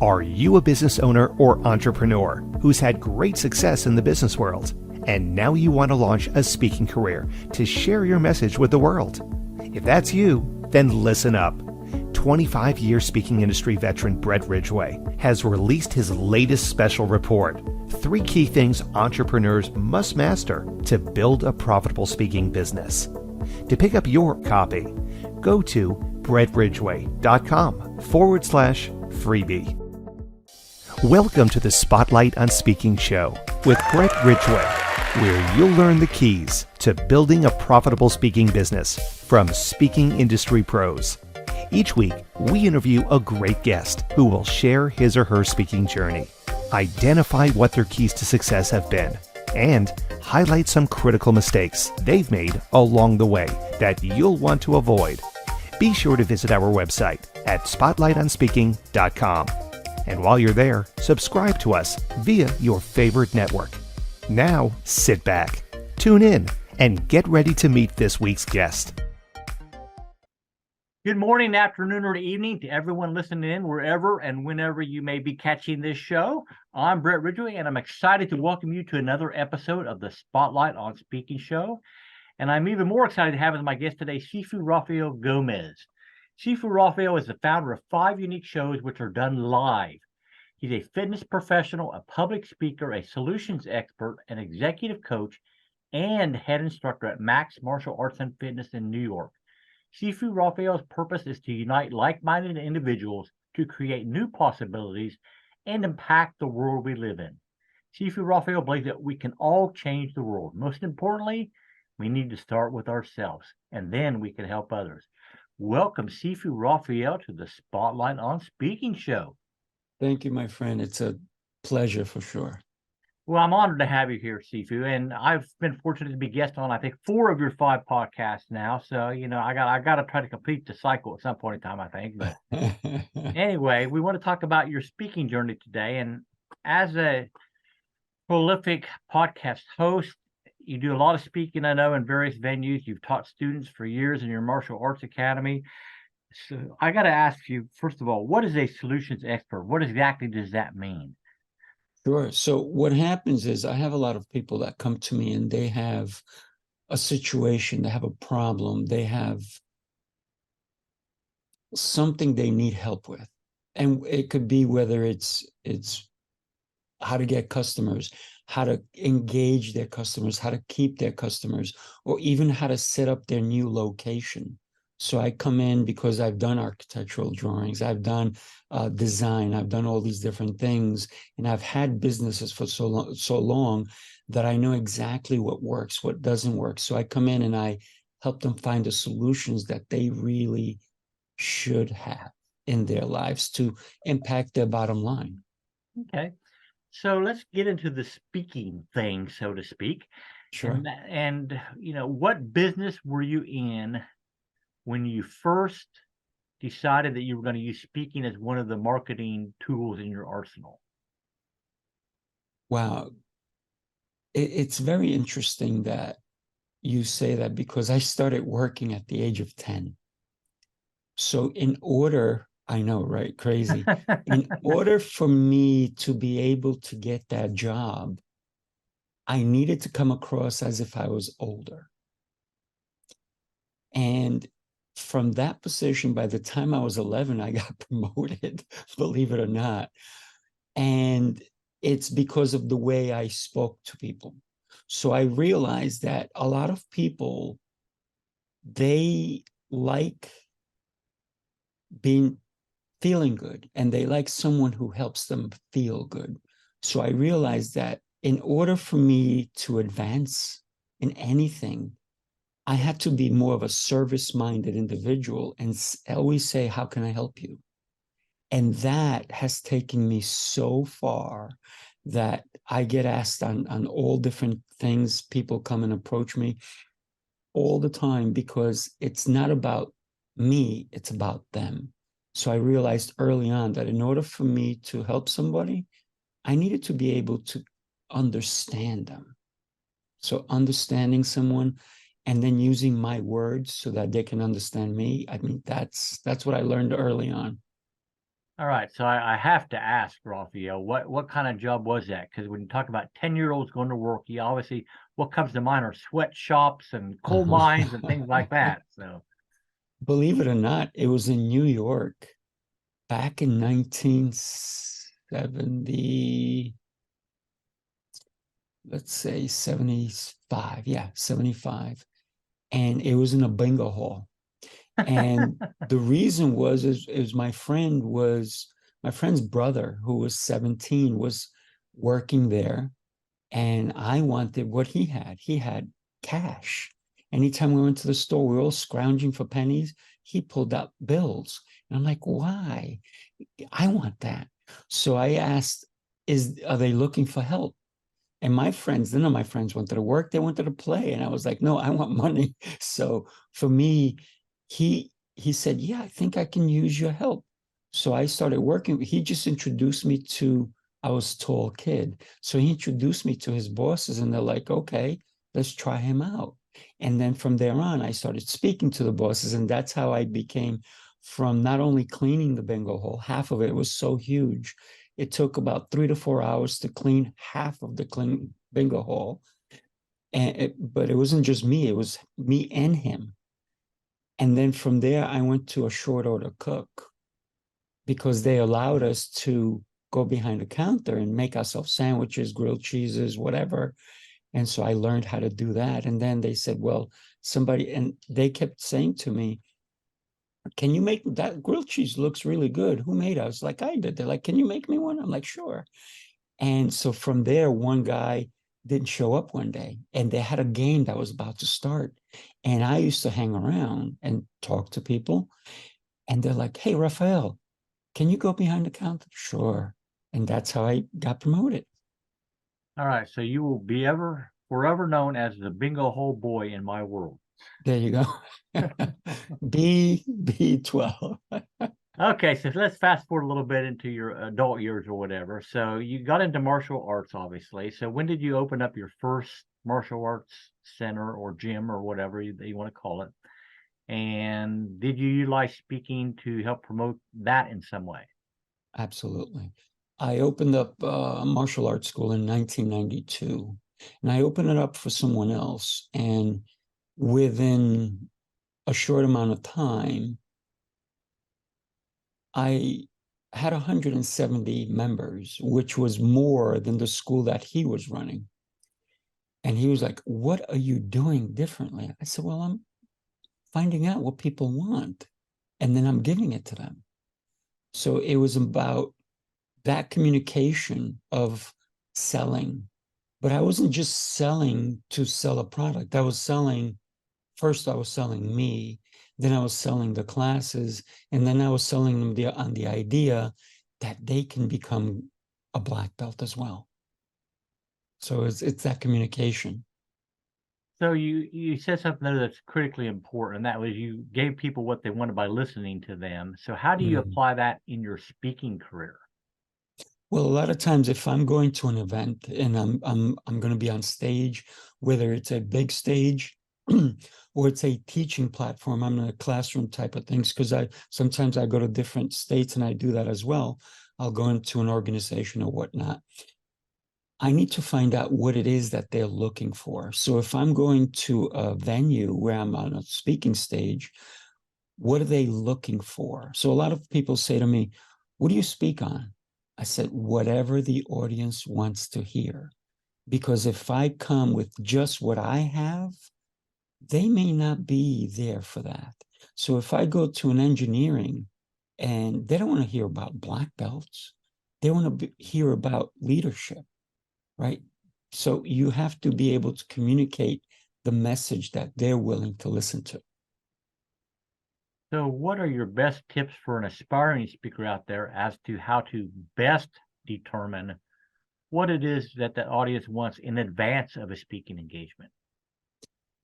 Are you a business owner or entrepreneur who's had great success in the business world, and now you want to launch a speaking career to share your message with the world? If that's you, then listen up. 25-year speaking industry veteran Brett Ridgway has released his latest special report, 3 key things entrepreneurs must master to build a profitable speaking business. To pick up your copy, go to brettridgway.com/freebie. Welcome to the Spotlight on Speaking show with Brett Ridgway, where you'll learn the keys to building a profitable speaking business from speaking industry pros. Each week, we interview a great guest who will share his or her speaking journey, identify what their keys to success have been, and highlight some critical mistakes they've made along the way that you'll want to avoid. Be sure to visit our website at spotlightonspeaking.com. And while you're there, subscribe to us via your favorite network. Now, sit back, tune in, and get ready to meet this week's guest. Good morning, afternoon, or evening to everyone listening in wherever and whenever you may be catching this show. I'm Brett Ridgway, and I'm excited to welcome you to another episode of the Spotlight on Speaking show. And I'm even more excited to have as my guest today, Sifu Rafael Gomez. Sifu Rafael is the founder of 5 unique shows which are done live. He's a fitness professional, a public speaker, a solutions expert, an executive coach, and head instructor at Max Martial Arts and Fitness in New York. Sifu Rafael's purpose is to unite like-minded individuals to create new possibilities and impact the world we live in. Sifu Rafael believes that we can all change the world. Most importantly, we need to start with ourselves, and then we can help others. Welcome, Sifu Rafael, to the Spotlight on Speaking show. Thank you, my friend. It's a pleasure for sure. Well, I'm honored to have you here, Sifu, and I've been fortunate to be guest on, I think, 4 of your 5 podcasts now. So, I got to try to complete the cycle at some point in time, I think. But anyway, we want to talk about your speaking journey today. And as a prolific podcast host, you do a lot of speaking, I know, in various venues. You've taught students for years in your martial arts academy. So I got to ask you, first of all, what is a solutions expert? What exactly does that mean? Sure. So what happens is I have a lot of people that come to me and they have a situation, they have a problem, they have something they need help with. And it could be whether it's how to get customers, how to engage their customers, how to keep their customers, or even how to set up their new location. So I come in because I've done architectural drawings, I've done design, I've done all these different things, and I've had businesses for so long that I know exactly what works, what doesn't work. So I come in and I help them find the solutions that they really should have in their lives to impact their bottom line. Okay. So let's get into the speaking thing, so to speak. Sure. And what business were you in when you first decided that you were going to use speaking as one of the marketing tools in your arsenal? Wow. It's very interesting that you say that because I started working at the age of 10. So I know, right? Crazy. In order for me to be able to get that job, I needed to come across as if I was older. And from that position, by the time I was 11, I got promoted, believe it or not. And it's because of the way I spoke to people. So I realized that a lot of people, they like feeling good, and they like someone who helps them feel good. So I realized that in order for me to advance in anything, I had to be more of a service-minded individual and always say, how can I help you? And that has taken me so far that I get asked on all different things. People come and approach me all the time because it's not about me, it's about them. So I realized early on that in order for me to help somebody, I needed to be able to understand them. So understanding someone and then using my words so that they can understand me. I mean, that's what I learned early on. All right, so I have to ask, Raphael, what kind of job was that? Because when you talk about 10-year-olds going to work, you obviously what comes to mind are sweatshops and coal mines and things like that. So, Believe it or not, it was in New York back in 1970, let's say 75. Yeah, 75. And it was in a bingo hall. And the reason was is my friend's brother, who was 17, was working there. And I wanted what he had. He had cash. Anytime we went to the store, we were all scrounging for pennies. He pulled out bills. And I'm like, why? I want that. So I asked, are they looking for help? And my friends, none of my friends wanted to work, they wanted to play. And I was like, no, I want money. So for me, he said, yeah, I think I can use your help. So I started working. He just introduced me to, I was a tall kid. So he introduced me to his bosses, and they're like, okay, let's try him out. And then from there on, I started speaking to the bosses. And that's how I became, from not only cleaning the bingo hall, half of it was so huge. It took about 3 to 4 hours to clean half of the clean bingo hall. But it wasn't just me, it was me and him. And then from there, I went to a short order cook because they allowed us to go behind the counter and make ourselves sandwiches, grilled cheeses, whatever. And so I learned how to do that. And then they said, well, and they kept saying to me, can you make that grilled cheese looks really good? Who made it? I was like, I did. They're like, can you make me one? I'm like, sure. And so from there, one guy didn't show up one day, and they had a game that was about to start. And I used to hang around and talk to people. And they're like, hey, Rafael, can you go behind the counter? Sure. And that's how I got promoted. all right, so you will be forever known as the bingo hole boy in my world. There you go. B12. Okay, so let's fast forward a little bit into your adult years or whatever. So you got into martial arts, obviously. So when did you open up your first martial arts center or gym or whatever you want to call it? And did you utilize speaking to help promote that in some way? Absolutely. I opened up a martial arts school in 1992, and I opened it up for someone else. And within a short amount of time, I had 170 members, which was more than the school that he was running. And he was like, what are you doing differently? I said, well, I'm finding out what people want, and then I'm giving it to them. So it was about that communication of selling. But I wasn't just selling to sell a product. First I was selling me, then I was selling the classes, and then I was selling them on the idea that they can become a black belt as well. So it's that communication. So you said something there that's critically important, and that was you gave people what they wanted by listening to them. So how do you apply that in your speaking career? Well, a lot of times if I'm going to an event and I'm going to be on stage, whether it's a big stage or it's a teaching platform, I'm in a classroom type of things, because sometimes I go to different states and I do that as well. I'll go into an organization or whatnot. I need to find out what it is that they're looking for. So if I'm going to a venue where I'm on a speaking stage, what are they looking for? So a lot of people say to me, what do you speak on? I said, whatever the audience wants to hear. Because if I come with just what I have, they may not be there for that. So if I go to an engineering and they don't want to hear about black belts, they want to hear about leadership, right? So you have to be able to communicate the message that they're willing to listen to. So what are your best tips for an aspiring speaker out there as to how to best determine what it is that the audience wants in advance of a speaking engagement?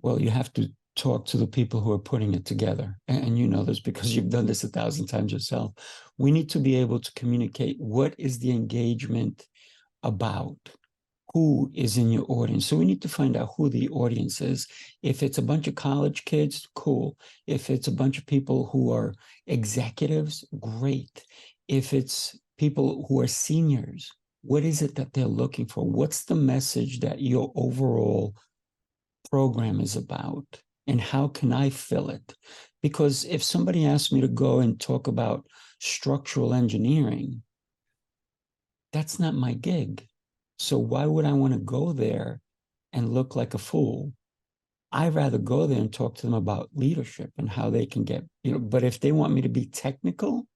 Well, you have to talk to the people who are putting it together. And you know this because you've done this 1,000 times yourself. We need to be able to communicate what is the engagement about, who is in your audience. So we need to find out who the audience is. If it's a bunch of college kids, cool. If it's a bunch of people who are executives, great. if it's people who are seniors, what is it that they're looking for? What's the message that your overall program is about? And how can I fill it? Because if somebody asked me to go and talk about structural engineering, that's not my gig. So why would I want to go there and look like a fool? I'd rather go there and talk to them about leadership and how they can get, but if they want me to be technical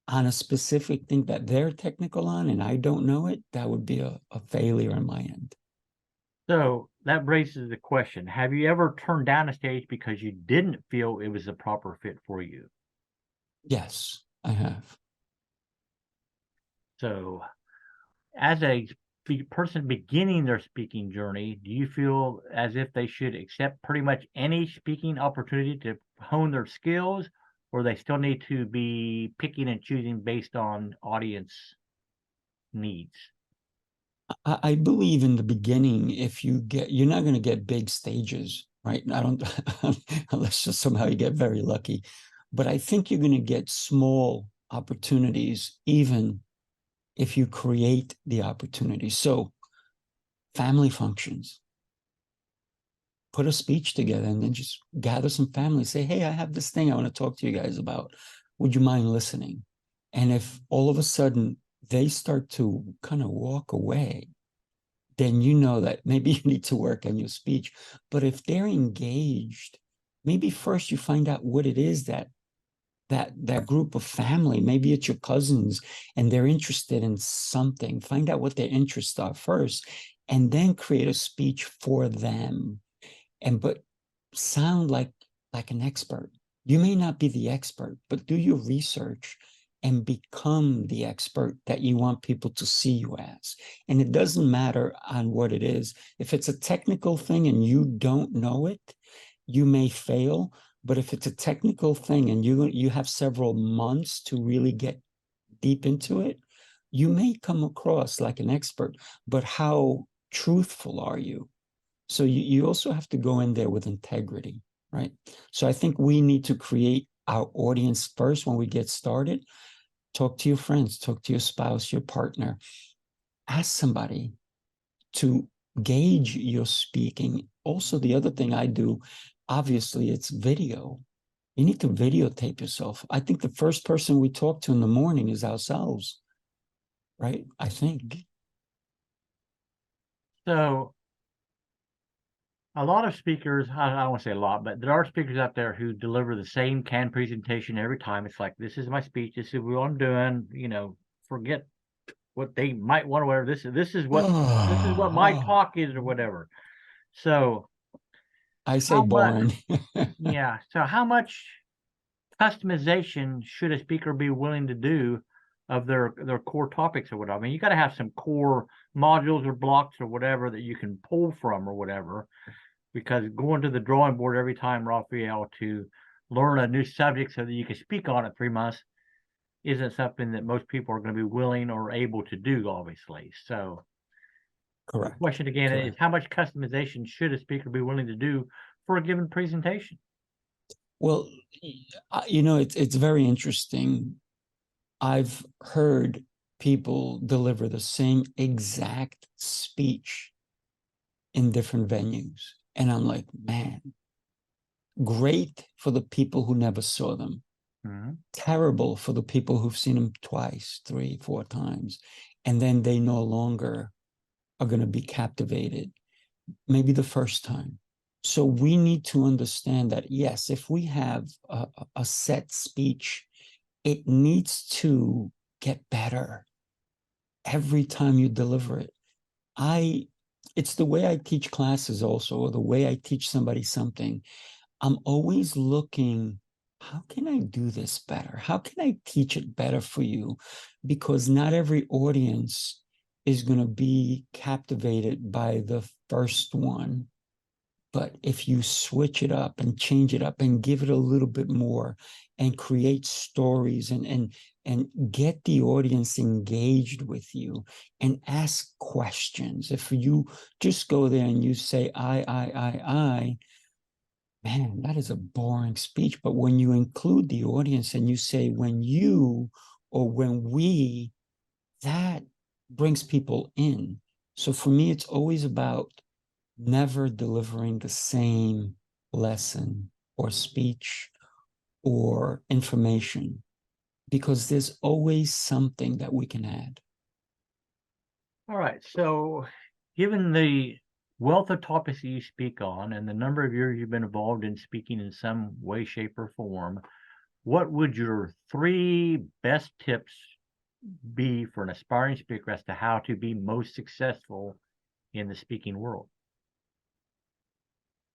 on a specific thing that they're technical on and I don't know it, that would be a failure on my end. So that raises the question, have you ever turned down a stage because you didn't feel it was a proper fit for you? Yes, I have. So as a person beginning their speaking journey, do you feel as if they should accept pretty much any speaking opportunity to hone their skills, or they still need to be picking and choosing based on audience needs? I believe in the beginning, you're not going to get big stages, right? I don't, unless just somehow you get very lucky. But I think you're going to get small opportunities, even if you create the opportunity. So, family functions, put a speech together and then just gather some family. Say, hey, I have this thing I want to talk to you guys about. Would you mind listening? And if all of a sudden they start to kind of walk away, then you know that maybe you need to work on your speech. But if they're engaged, maybe first you find out what it is that group of family, maybe it's your cousins and they're interested in something. Find out what their interests are first, and then create a speech for them. But sound like an expert. You may not be the expert, but do your research and become the expert that you want people to see you as. And it doesn't matter on what it is. If it's a technical thing and you don't know it, you may fail. But if it's a technical thing and you have several months to really get deep into it, you may come across like an expert. But how truthful are you? So you also have to go in there with integrity, right? So I think we need to create our audience first when we get started. Talk to your friends, talk to your spouse, your partner. Ask somebody to gauge your speaking. Also, the other thing I do, obviously, it's video. You need to videotape yourself. I think the first person we talk to in the morning is ourselves, right? I think. So a lot of speakers, I don't want to say a lot, but there are speakers out there who deliver the same canned presentation every time. It's like, this is my speech, this is what I'm doing, forget what they might want to wear. This is what my talk is or whatever. So I say how much, boring. yeah. So how much customization should a speaker be willing to do of their core topics or whatever? I mean, you got to have some core modules or blocks or whatever that you can pull from or whatever, because going to the drawing board every time, Rafael, to learn a new subject so that you can speak on it 3 months isn't something that most people are going to be willing or able to do, obviously. So the Correct. question again is, Correct. how much customization should a speaker be willing to do for a given presentation? Well, it's very interesting. I've heard people deliver the same exact speech in different venues. And I'm like, man, great for the people who never saw them. Mm-hmm. Terrible for the people who've seen them twice, 3, 4 times. And then they no longer are going to be captivated, maybe the first time. So we need to understand that, yes, if we have a set speech, it needs to get better every time you deliver it. It's the way I teach classes also, or the way I teach somebody something. I'm always looking, how can I do this better? How can I teach it better for you? Because not every audience is going to be captivated by the first one. But if you switch it up and change it up and give it a little bit more and create stories and get the audience engaged with you and ask questions. If you just go there and you say, I, man, that is a boring speech. But when you include the audience and you say, when you or when we, that brings people in. So for me, it's always about never delivering the same lesson or speech or information, because there's always something that we can add. All right. So, given the wealth of topics that you speak on and the number of years you've been involved in speaking in some way, shape, or form, what would your 3 best tips be for an aspiring speaker as to how to be most successful in the speaking world?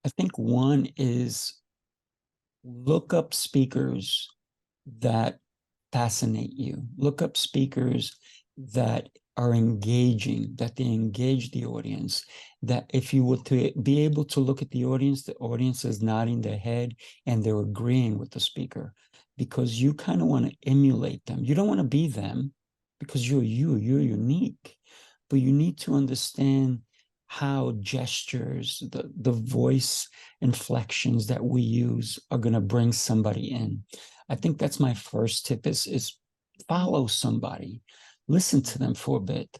I think one is look up speakers that fascinate you. Look up speakers that are engaging, that they engage the audience, that if you were to be able to look at the audience is nodding their head and they're agreeing with the speaker, because you kind of want to emulate them. You don't want to be them because you're unique, but you need to understand how gestures, the voice inflections that we use are going to bring somebody in. I think that's my first tip is follow somebody, listen to them for a bit.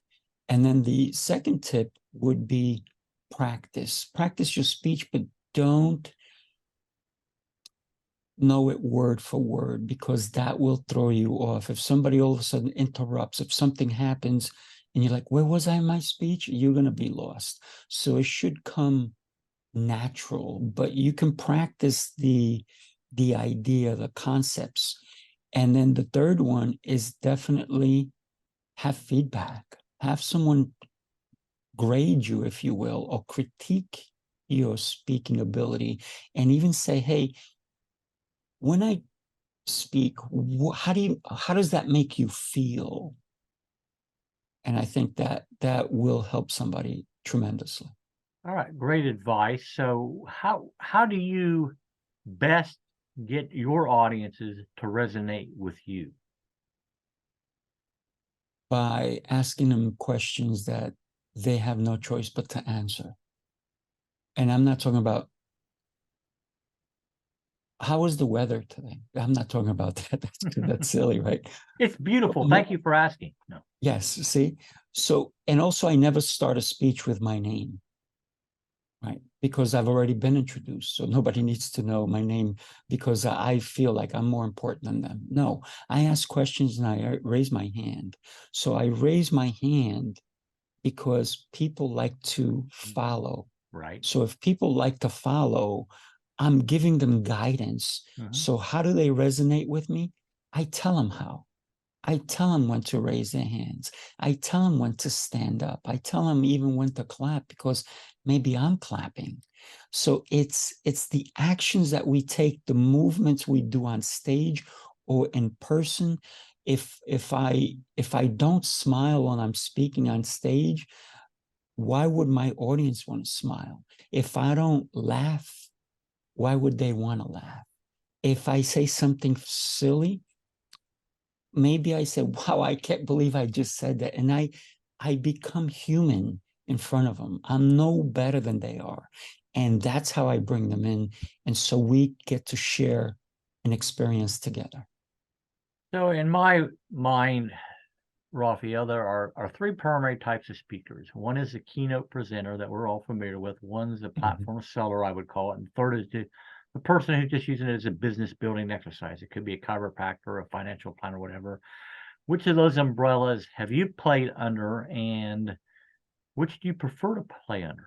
And then the second tip would be practice. Practice your speech, but don't know it word for word, because that will throw you off. If somebody all of a sudden interrupts, if something happens and you're like, where was I in my speech? You're going to be lost. So it should come natural, but you can practice the idea, the concepts. And then the third one is definitely have feedback. Have someone grade you, if you will, or critique your speaking ability, and even say, hey, when I speak, how does that make you feel? And I think that will help somebody tremendously. All right, great advice. So, how do you best get your audiences to resonate with you? By asking them questions that they have no choice but to answer. And I'm not talking about how was the weather today. I'm not talking about that. That's silly, right? It's beautiful. Thank you for asking. No. Yes, see? So, and also I never start a speech with my name, right? Because I've already been introduced. So nobody needs to know my name because I feel like I'm more important than them. No, I ask questions and I raise my hand. So I raise my hand because people like to follow. Right. So if people like to follow, I'm giving them guidance. So how do they resonate with me? I tell them how. I tell them when to raise their hands. I tell them when to stand up. I tell them even when to clap because maybe I'm clapping. So it's the actions that we take, the movements we do on stage or in person. If I don't smile when I'm speaking on stage, why would my audience want to smile? If I don't laugh, why would they want to laugh? If I say something silly, maybe I said, wow, I can't believe I just said that. And I become human in front of them. I'm no better than they are. And that's how I bring them in. And so we get to share an experience together. So in my mind, Rafael, there are 3 primary types of speakers. One is a keynote presenter that we're all familiar with. One's a platform seller, I would call it. And third is the person who's just using it as a business building exercise. It could be a chiropractor, a financial planner, whatever. Which of those umbrellas have you played under, and which do you prefer to play under?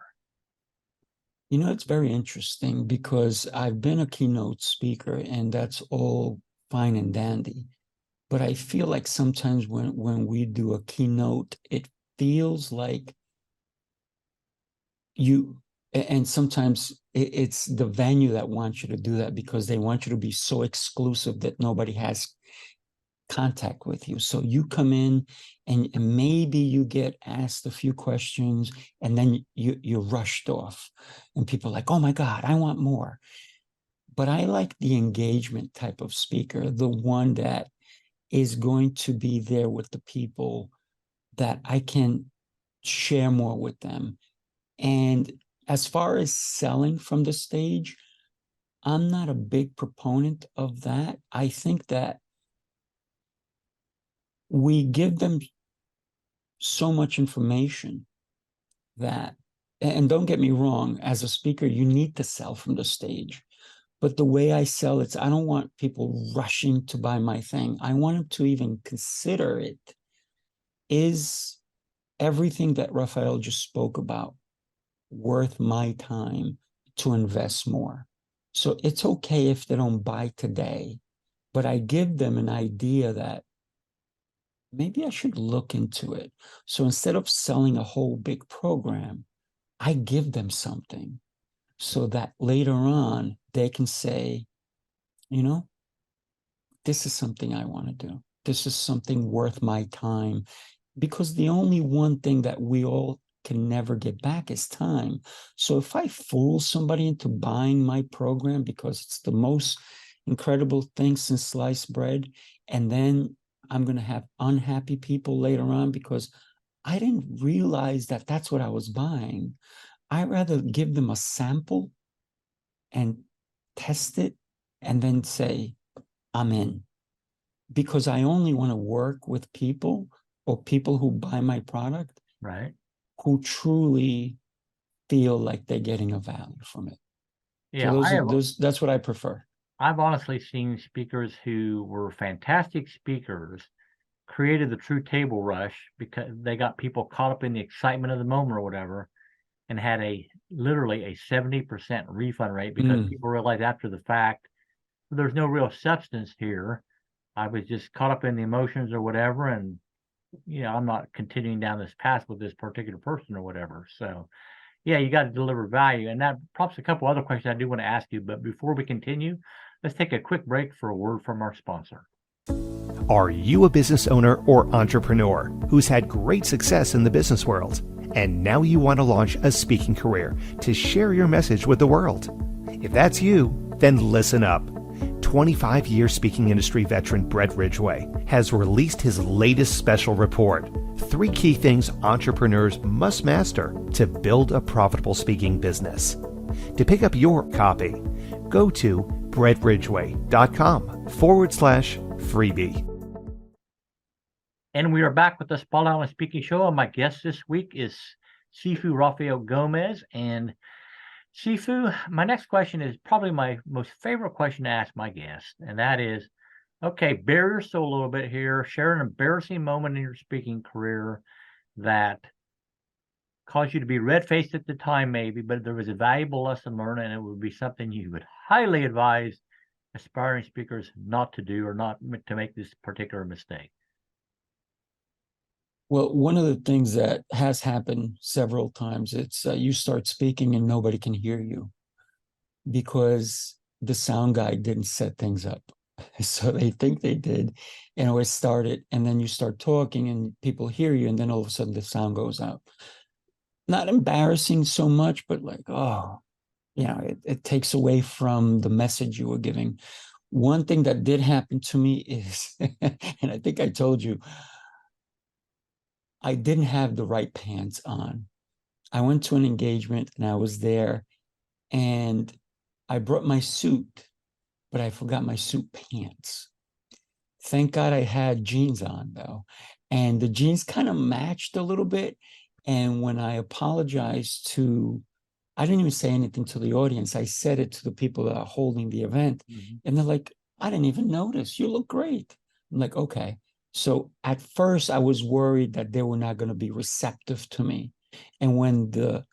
You know, it's very interesting because I've been a keynote speaker and that's all fine and dandy. But I feel like sometimes when we do a keynote, it feels like you, and sometimes it's the venue that wants you to do that because they want you to be so exclusive that nobody has contact with you. So you come in and maybe you get asked a few questions and then you're rushed off and people are like, oh my God, I want more. But I like the engagement type of speaker, the one that is going to be there with the people that I can share more with them. And as far as selling from the stage, I'm not a big proponent of that. I think that we give them so much information that, and don't get me wrong, as a speaker, you need to sell from the stage. But the way I sell it, I don't want people rushing to buy my thing. I want them to even consider it. Is everything that Rafael just spoke about worth my time to invest more? So it's okay if they don't buy today, but I give them an idea that maybe I should look into it. So instead of selling a whole big program, I give them something so that later on they can say, you know, this is something I want to do. This is something worth my time. Because the only one thing that we all can never get back is time. So if I fool somebody into buying my program because it's the most incredible thing since sliced bread, and then I'm going to have unhappy people later on because I didn't realize that that's what I was buying. I'd rather give them a sample and test it and then say, I'm in. Because I only want to work with people or people who buy my product, Right. who truly feel like they're getting a value from it. Yeah, So that's what I prefer. I've honestly seen speakers who were fantastic speakers created the true table rush because they got people caught up in the excitement of the moment or whatever, and had literally a 70% refund rate because people realized after the fact there's no real substance here. I was just caught up in the emotions or whatever, and I'm not continuing down this path with this particular person or whatever. So yeah, you got to deliver value. And that prompts a couple other questions I do want to ask you. But before we continue, let's take a quick break for a word from our sponsor. Are you a business owner or entrepreneur who's had great success in the business world, and now you want to launch a speaking career to share your message with the world? If that's you, then listen up. 25-year speaking industry veteran Brett Ridgway has released his latest special report, 3 key things entrepreneurs must master to build a profitable speaking business. To pick up your copy, go to brettridgway.com/freebie. And we are back with the Spotlight on Speaking Show. And my guest this week is Sifu Rafael Gomez. And Sifu, my next question is probably my most favorite question to ask my guest. And that is, okay, bare your soul a little bit here. Share an embarrassing moment in your speaking career that caused you to be red-faced at the time, maybe, but there was a valuable lesson learned, and it would be something you would highly advise aspiring speakers not to do or not to make this particular mistake. Well, one of the things that has happened several times, it's you start speaking and nobody can hear you because the sound guy didn't set things up. So they think they did, and it started, and then you start talking and people hear you, and then all of a sudden the sound goes out. Not embarrassing so much, but like, oh, it takes away from the message you were giving. One thing that did happen to me is, and I think I told you, I didn't have the right pants on. I went to an engagement and I was there and I brought my suit, but I forgot my suit pants. Thank God I had jeans on though. And the jeans kind of matched a little bit. And when I apologized I didn't even say anything to the audience. I said it to the people that are holding the event. And they're like, I didn't even notice. You look great. I'm like, okay. So at first I was worried that they were not going to be receptive to me. And when the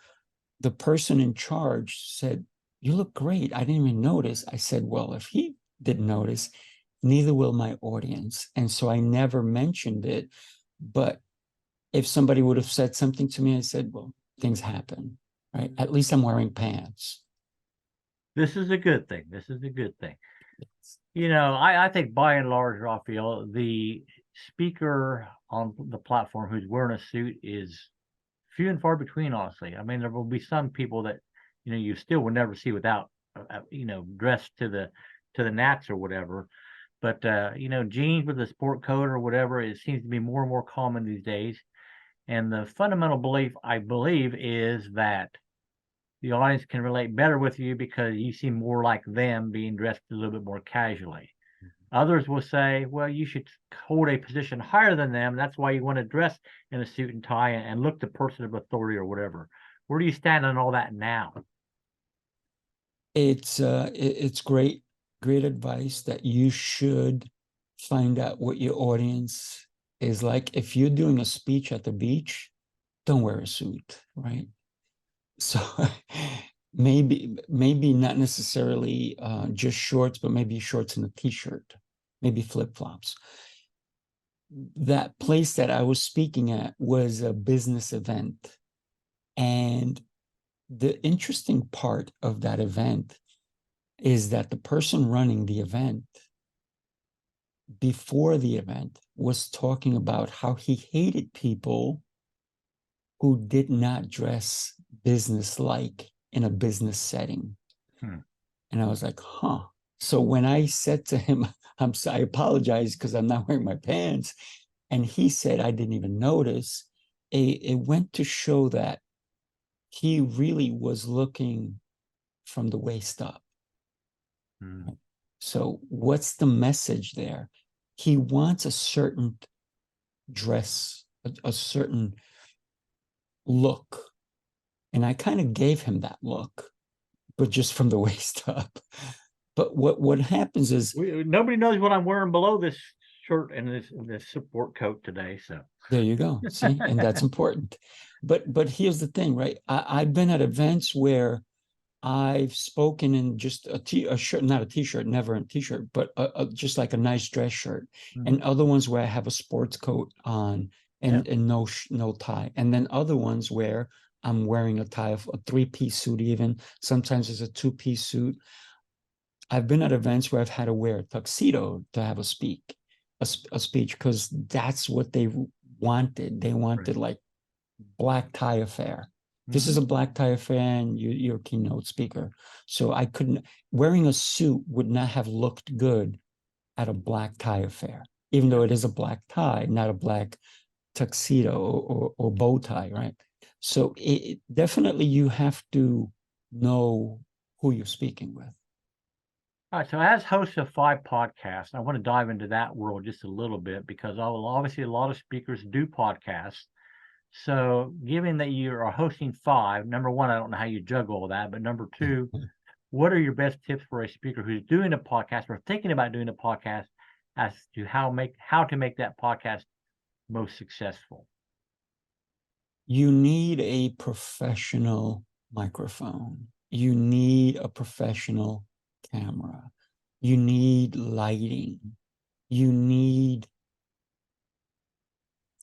person in charge said, you look great, I didn't even notice. I said, well, if he didn't notice, neither will my audience. And so I never mentioned it. But if somebody would have said something to me, I said, well, things happen, right? At least I'm wearing pants. This is a good thing. This is a good thing. I think by and large, Rafael, the speaker on the platform who's wearing a suit is few and far between, honestly. I mean, there will be some people that, you still will never see without, dressed to the nats or whatever. But, jeans with a sport coat or whatever, it seems to be more and more common these days. And the fundamental belief, I believe, is that the audience can relate better with you because you seem more like them being dressed a little bit more casually. Others will say, well, you should hold a position higher than them. That's why you want to dress in a suit and tie and look the person of authority or whatever. Where do you stand on all that now? It's great advice that you should find out what your audience is like. If you're doing a speech at the beach, don't wear a suit, right? So maybe not necessarily just shorts, but maybe shorts and a t-shirt, maybe flip-flops. That place that I was speaking at was a business event. And the interesting part of that event is that the person running the event before the event was talking about how he hated people who did not dress business-like in a business setting. And I was like, huh. So when I said to him, I apologize because I'm not wearing my pants. And he said, I didn't even notice. It went to show that he really was looking from the waist up. So what's the message there? He wants a certain dress, a certain look. And I kind of gave him that look, but just from the waist up. But what happens is nobody knows what I'm wearing below this shirt and this support coat today. So there you go. See, and that's important. But here's the thing, right? I've been at events where I've spoken in just a shirt, not a t-shirt, never a t-shirt, but just like a nice dress shirt, and other ones where I have a sports coat on and no tie, and then other ones where I'm wearing a tie, of a 3-piece suit, even sometimes it's a 2-piece suit. I've been at events where I've had to wear a tuxedo to have a speech because that's what they wanted. They wanted like black tie affair. This is a black tie affair, and you're a keynote speaker. So I couldn't, wearing a suit would not have looked good at a black tie affair, even though it is a black tie, not a black tuxedo or bow tie, right? So definitely you have to know who you're speaking with. All right, so as host of 5 podcasts, I want to dive into that world just a little bit because obviously a lot of speakers do podcasts. So given that you are hosting 5, number one, I don't know how you juggle all that, but number 2, what are your best tips for a speaker who's doing a podcast or thinking about doing a podcast as to how to make that podcast most successful? You need a professional microphone. You need a professional camera. You need lighting. You need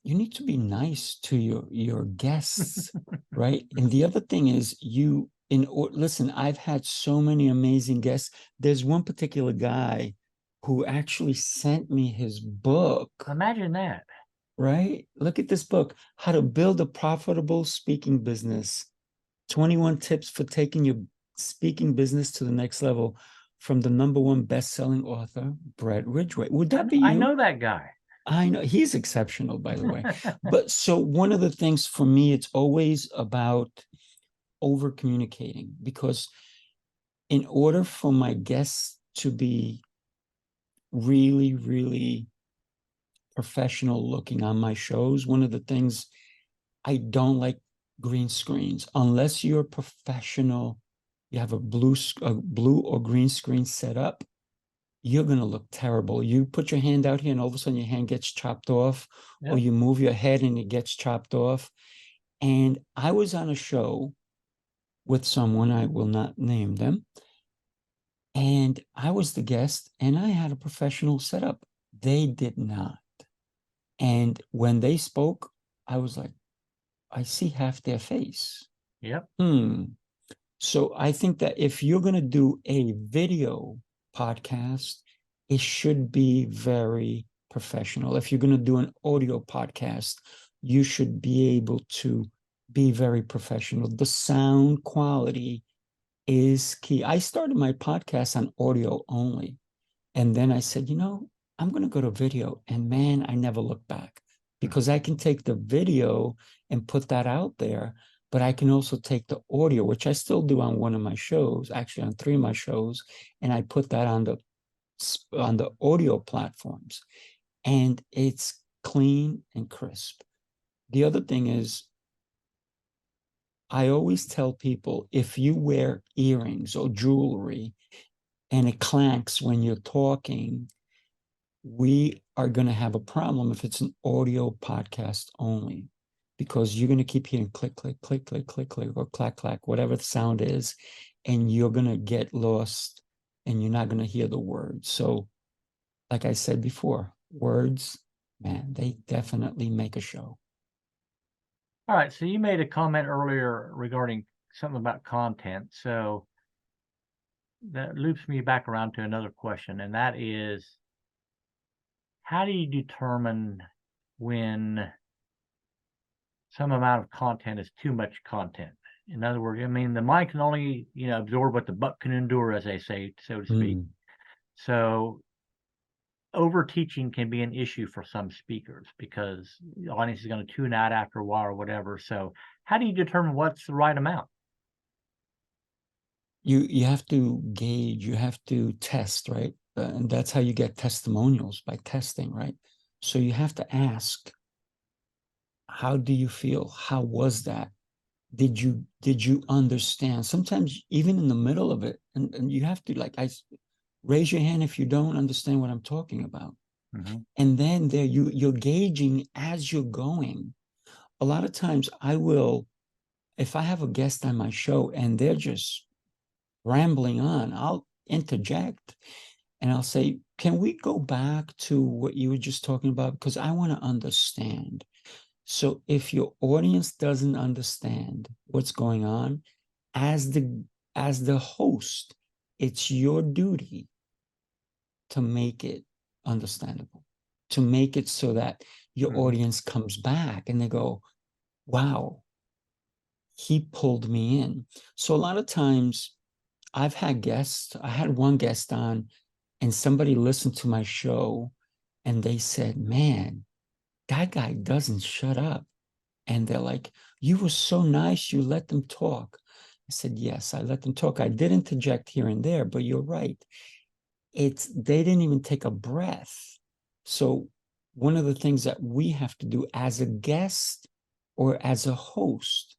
to be nice to your guests, right? And the other thing is listen, I've had so many amazing guests. There's one particular guy who actually sent me his book. Imagine that. Right? Look at this book, How to Build a Profitable Speaking Business. 21 tips for taking your speaking business to the next level, from the #1 best-selling author, Brett Ridgway. Would that be you? I know that guy. I know. He's exceptional, by the way. But so one of the things for me, it's always about over communicating, because in order for my guests to be really, really professional looking on my shows, one of the things I don't like green screens. Unless you're a professional, you have a blue or green screen set up, you're going to look terrible. You put your hand out here and all of a sudden your hand gets chopped off, or you move your head and it gets chopped off. And I was on a show with someone, I will not name them, and I was the guest and I had a professional setup. They did not. And when they spoke, I was like, I see half their face. Yep. So I think that if you're going to do a video podcast, it should be very professional. If you're going to do an audio podcast, you should be able to be very professional. The sound quality is key. I started my podcast on audio only. And then I said, I'm going to go to video. And man, I never looked back, because I can take the video and put that out there, but I can also take the audio, which I still do on one of my shows, actually on 3 of my shows, and I put that on the on the audio platforms, and it's clean and crisp. The other thing is, I always tell people, if you wear earrings or jewelry and it clanks when you're talking, we are going to have a problem if it's an audio podcast only, because you're going to keep hearing click, click, click, click, click, click, or clack, clack, whatever the sound is, and you're going to get lost and you're not going to hear the words. So, like I said before, words, man, they definitely make a show. All right. So you made a comment earlier regarding something about content. So that loops me back around to another question, and that is, how do you determine when some amount of content is too much content? In other words, I mean, the mind can only, absorb what the butt can endure, as they say, so to speak. So over teaching can be an issue for some speakers because the audience is going to tune out after a while or whatever. So how do you determine what's the right amount? You have to gauge, you have to test, right? And that's how you get testimonials, by testing, right? So you have to ask, how do you feel? How was that? Did you understand? Sometimes even in the middle of it, and you have to, raise your hand if you don't understand what I'm talking about. Mm-hmm. And then you're gauging as you're going. A lot of times I will, if I have a guest on my show and they're just rambling on, I'll interject and I'll say, can we go back to what you were just talking about? Because I want to understand. So if your audience doesn't understand what's going on, as the host, it's your duty to make it understandable, to make it so that your audience comes back and they go, wow, he pulled me in. So a lot of times I've had guests, I had one guest on and somebody listened to my show and they said, man, that guy doesn't shut up. And they're like, you were so nice, you let them talk. I said, yes, I let them talk. I did interject here and there, but you're right. They didn't even take a breath. So one of the things that we have to do as a guest or as a host,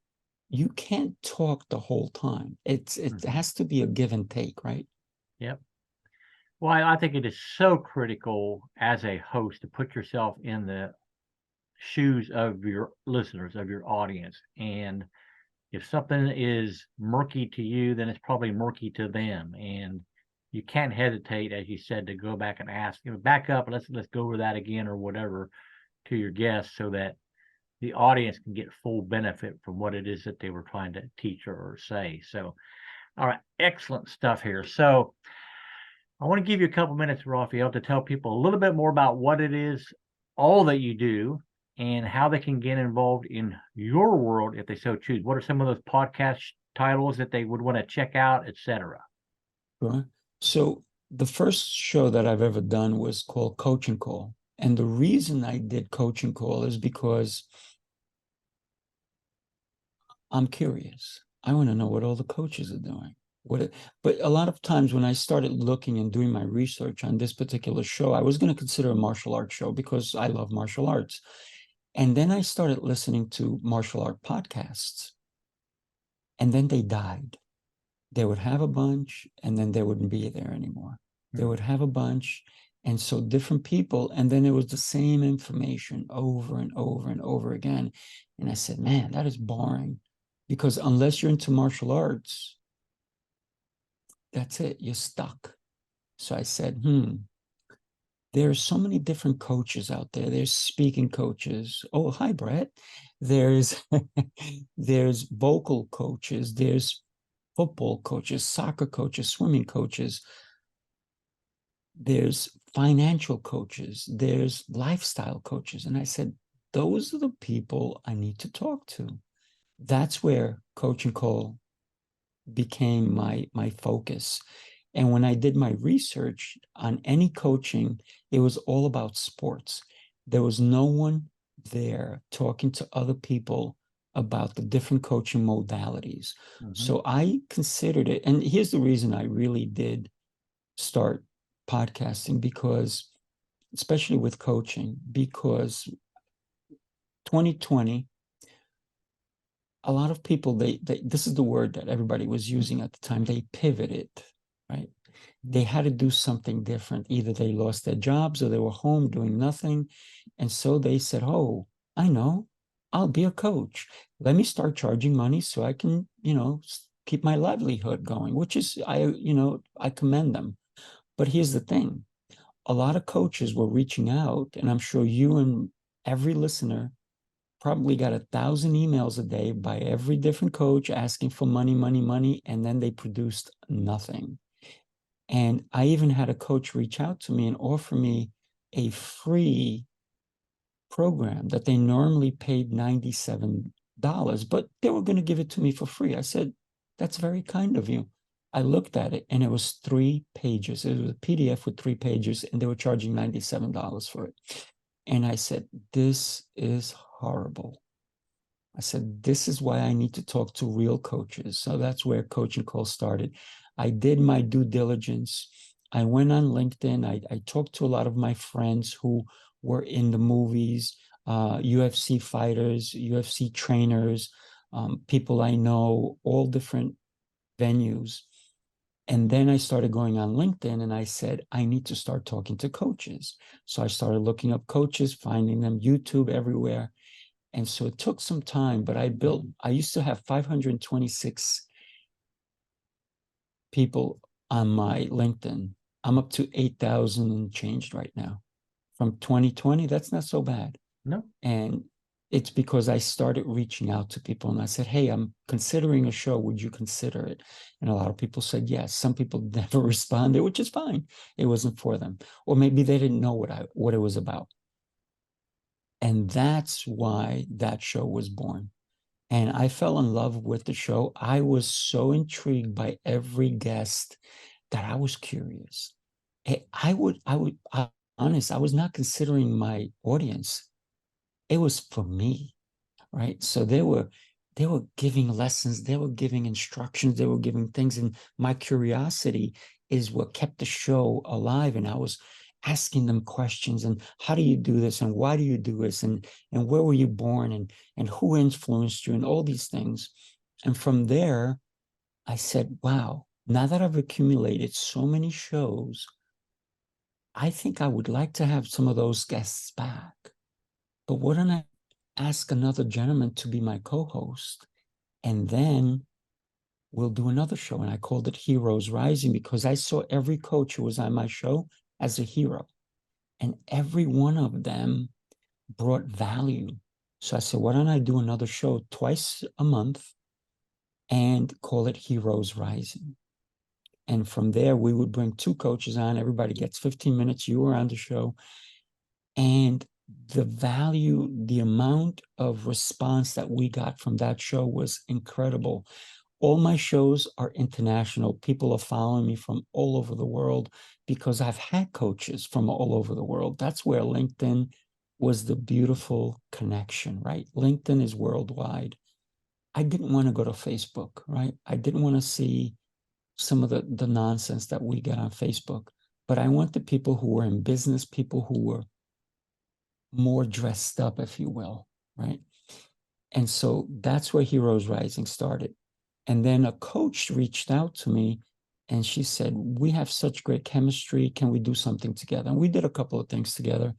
you can't talk the whole time. It has to be a give and take, right? Yep. Well, I think it is so critical as a host to put yourself in the shoes of your listeners, of your audience. And if something is murky to you, then it's probably murky to them. And you can't hesitate, as you said, to go back and ask, back up, let's go over that again or whatever to your guests, so that the audience can get full benefit from what it is that they were trying to teach or say. So, all right, excellent stuff here. So I want to give you a couple minutes, Rafael, to tell people a little bit more about what it is, all that you do, and how they can get involved in your world if they so choose. What are some of those podcast titles that they would want to check out, etc.? Sure. So the first show that I've ever done was called Coaching Call. And the reason I did Coaching Call is because I'm curious. I want to know what all the coaches are doing. But a lot of times when I started looking and doing my research on this particular show, I was going to consider a martial arts show because I love martial arts. And then I started listening to martial art podcasts. And then they died. They would have a bunch and then they wouldn't be there anymore. They would have a bunch. And so different people, and then it was the same information over and over and over again. And I said, man, that is boring, because unless you're into martial arts, that's it, you're stuck. So I said, there are so many different coaches out there. There's speaking coaches. Oh, hi, Brett. There's there's vocal coaches. There's football coaches, soccer coaches, swimming coaches. There's financial coaches. There's lifestyle coaches. And I said, those are the people I need to talk to. That's where Coaching Call became my focus. And when I did my research on any coaching, it was all about sports. There was no one there talking to other people about the different coaching modalities. So I considered it, and here's the reason I really did start podcasting because, especially with coaching, because 2020, a lot of people, they this is the word that everybody was using at the time, they pivoted, right? They had to do something different. Either they lost their jobs or they were home doing nothing. And so they said, oh, I know, I'll be a coach. Let me start charging money so I can, keep my livelihood going, which is, I commend them. But here's the thing. A lot of coaches were reaching out, and I'm sure you and every listener probably got 1,000 emails a day by every different coach asking for money, money, money, and then they produced nothing. And I even had a coach reach out to me and offer me a free program that they normally paid $97, but they were going to give it to me for free. I said, that's very kind of you. I looked at it and it was 3 pages. It was a PDF with 3 pages and they were charging $97 for it. And I said, this is horrible. I said, this is why I need to talk to real coaches. So that's where Coaching Call started. I did my due diligence. I went on LinkedIn. I talked to a lot of my friends who were in the movies, UFC fighters, UFC trainers, people I know, all different venues. And then I started going on LinkedIn and I said, I need to start talking to coaches. So I started looking up coaches, finding them, YouTube everywhere. And so it took some time, but I used to have 526 people on my LinkedIn. I'm up to 8,000 and changed right now. From 2020, that's not so bad. No. And it's because I started reaching out to people and I said, hey, I'm considering a show. Would you consider it? And a lot of people said yes. Some people never responded, which is fine. It wasn't for them. Or maybe they didn't know what it was about. And that's why that show was born. And I fell in love with the show. I was so intrigued by every guest that I was curious. I honest, I was not considering my audience. It was for me, right? So they were giving lessons, they were giving instructions, they were giving things. And my curiosity is what kept the show alive. And I was asking them questions and how do you do this and why do you do this and where were you born and who influenced you and all these things. And from there, I said, wow, now that I've accumulated so many shows, I think I would like to have some of those guests back. But wouldn't I ask another gentleman to be my co-host? And then we'll do another show. And I called it Heroes Rising because I saw every coach who was on my show as a hero. And every one of them brought value. So I said, why don't I do another show twice a month and call it Heroes Rising? And from there, we would bring 2 coaches on. Everybody gets 15 minutes. You were on the show. And the value, the amount of response that we got from that show was incredible. All my shows are international. People are following me from all over the world because I've had coaches from all over the world. That's where LinkedIn was the beautiful connection, right? LinkedIn is worldwide. I didn't want to go to Facebook, right? I didn't want to see some of the nonsense that we get on Facebook, but I wanted people who were in business, people who were more dressed up, if you will, right? And so that's where Heroes Rising started. And then a coach reached out to me and she said, we have such great chemistry. Can we do something together? And we did a couple of things together.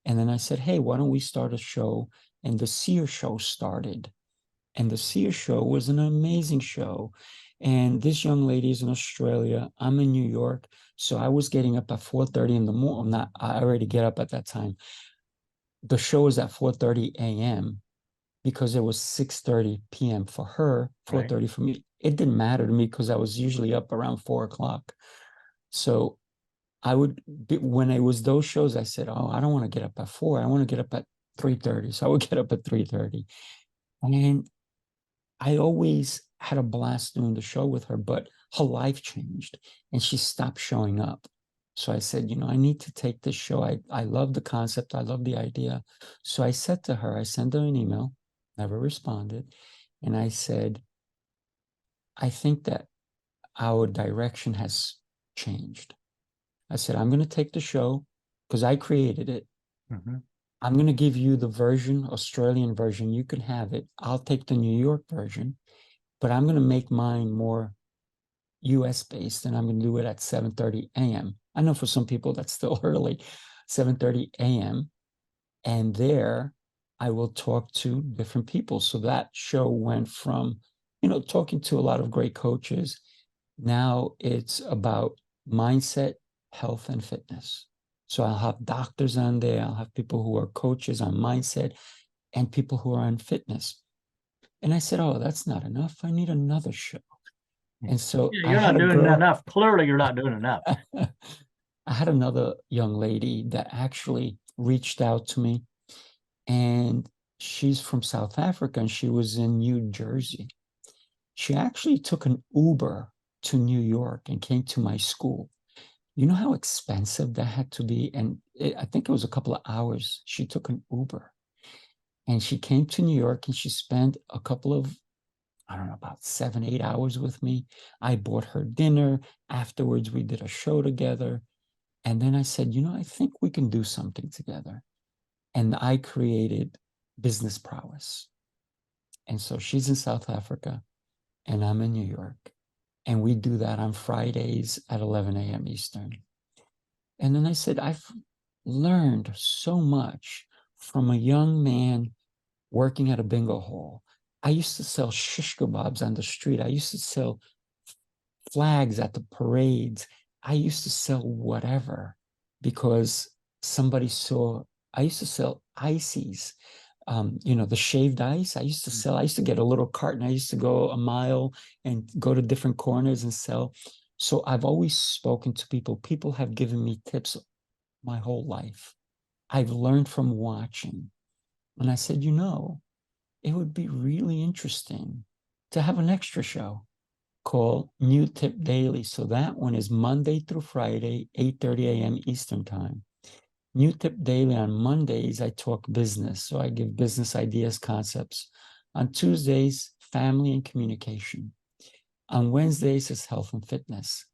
And then I said, hey, why don't we start a show? And the Seer Show started. And the Seer Show was an amazing show. And this young lady is in Australia. I'm in New York. So I was getting up at 4:30 in the morning. I already get up at that time. The show was at 4:30 a.m. because it was 6:30 p.m. for her, 4:30 for me. It didn't matter to me because I was usually up around 4 o'clock. So I would be, when it was those shows, I said, oh, I don't want to get up at 4. I want to get up at 3:30. So I would get up at 3:30. And I always had a blast doing the show with her, but her life changed and she stopped showing up. So I said, I need to take this show. I love the concept. I love the idea. So I said to her, I sent her an email, never responded. And I said, I think that our direction has changed. I said, I'm going to take the show because I created it. Mhm. I'm going to give you the version, Australian version. You can have it. I'll take the New York version, but I'm going to make mine more US based, and I'm going to do it at 7:30 a.m. I know for some people that's still early, 7:30 a.m. And there I will talk to different people. So that show went from, talking to a lot of great coaches. Now it's about mindset, health, and fitness. So I'll have doctors on there. I'll have people who are coaches on mindset and people who are on fitness. And I said, oh, that's not enough. I need another show. And so Yeah, I you're had not a doing girl. enough. Clearly, you're not doing enough. I had another young lady that actually reached out to me, and she's from South Africa, and she was in New Jersey. She actually took an Uber to New York and came to my school. You know how expensive that had to be? And I think it was a couple of hours. She took an Uber and she came to New York, and she spent a couple of, I don't know, about 7, 8 hours with me. I bought her dinner. Afterwards, we did a show together. And then I said, I think we can do something together. And I created Business Prowess. And so she's in South Africa and I'm in New York. And we do that on Fridays at 11 a.m. Eastern. And then I said, I've learned so much from a young man working at a bingo hall. I used to sell shish kebabs on the street. I used to sell flags at the parades. I used to sell whatever because somebody saw. I used to sell ices, the shaved ice. I used to get a little cart, and I used to go a mile and go to different corners and sell. So I've always spoken to people. People have given me tips my whole life. I've learned from watching. And I said, it would be really interesting to have an extra show called New Tip Daily. So that one is Monday through Friday, 8:30 a.m. Eastern Time. New Tip Daily on Mondays, I talk business. So I give business ideas, concepts. On Tuesdays, family and communication. On Wednesdays is health and fitness.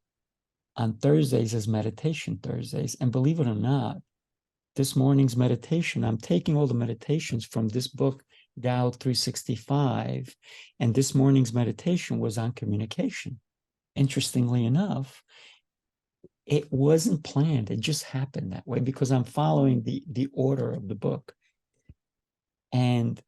On Thursdays is meditation Thursdays. And believe it or not, this morning's meditation, I'm taking all the meditations from this book, Tao 365, and this morning's meditation was on communication. Interestingly enough, it wasn't planned. It just happened that way because I'm following the order of the book. And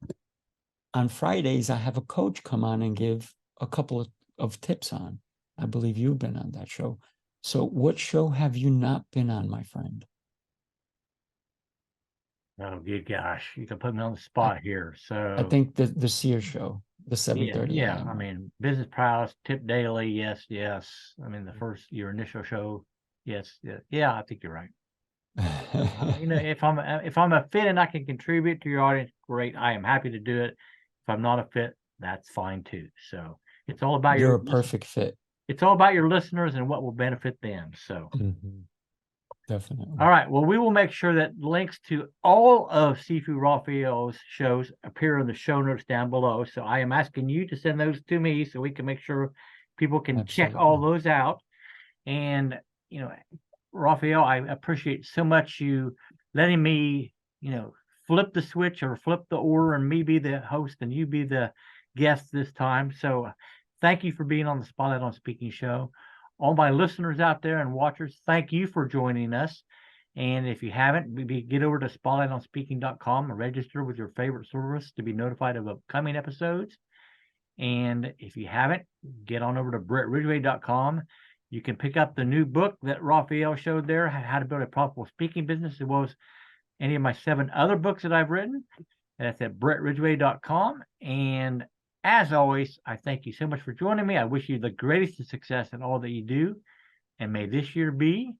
on Fridays, I have a coach come on and give a couple of tips on. I believe you've been on that show. So what show have you not been on, my friend? Oh, good gosh. You can put me on the spot here. So I think the Seer Show, the 7:30 yeah. a.m. I mean, Business Prowess, Tip Daily, yes. I mean, your initial show, yes. Yeah, I think you're right. If I'm a fit and I can contribute to your audience, great. I am happy to do it. If I'm not a fit, that's fine too. So it's all about You're a perfect fit. It's all about your listeners and what will benefit them. So Definitely. all right. Well, we will make sure that links to all of Sifu Rafael's shows appear in the show notes down below. So I am asking you to send those to me so we can make sure people can check all those out. And, Rafael, I appreciate so much you letting me, flip the switch or flip the order and me be the host and you be the guest this time. So thank you for being on the Spotlight on Speaking show. All my listeners out there and watchers, thank you for joining us. And if you haven't, get over to spotlightonspeaking.com and register with your favorite service to be notified of upcoming episodes. And if you haven't, get on over to brettridgway.com. You can pick up the new book that Rafael showed there, How to Build a Profitable Speaking Business, as well as any of my 7 other books that I've written. And that's at brettridgway.com. And as always, I thank you so much for joining me. I wish you the greatest of success in all that you do. And may this year be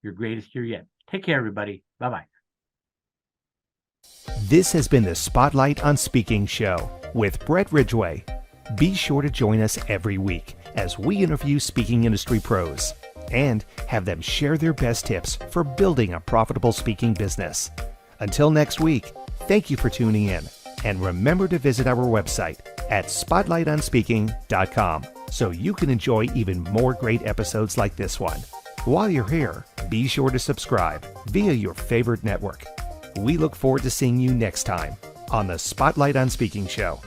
your greatest year yet. Take care, everybody. Bye-bye. This has been the Spotlight on Speaking show with Brett Ridgway. Be sure to join us every week as we interview speaking industry pros and have them share their best tips for building a profitable speaking business. Until next week, thank you for tuning in, and remember to visit our website at spotlightonspeaking.com so you can enjoy even more great episodes like this one. While you're here, Be sure to subscribe via your favorite network. We look forward to seeing you next time on the Spotlight on Speaking show.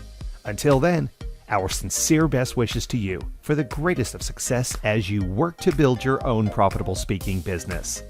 Until then, our sincere best wishes to you for the greatest of success as you work to build your own profitable speaking business.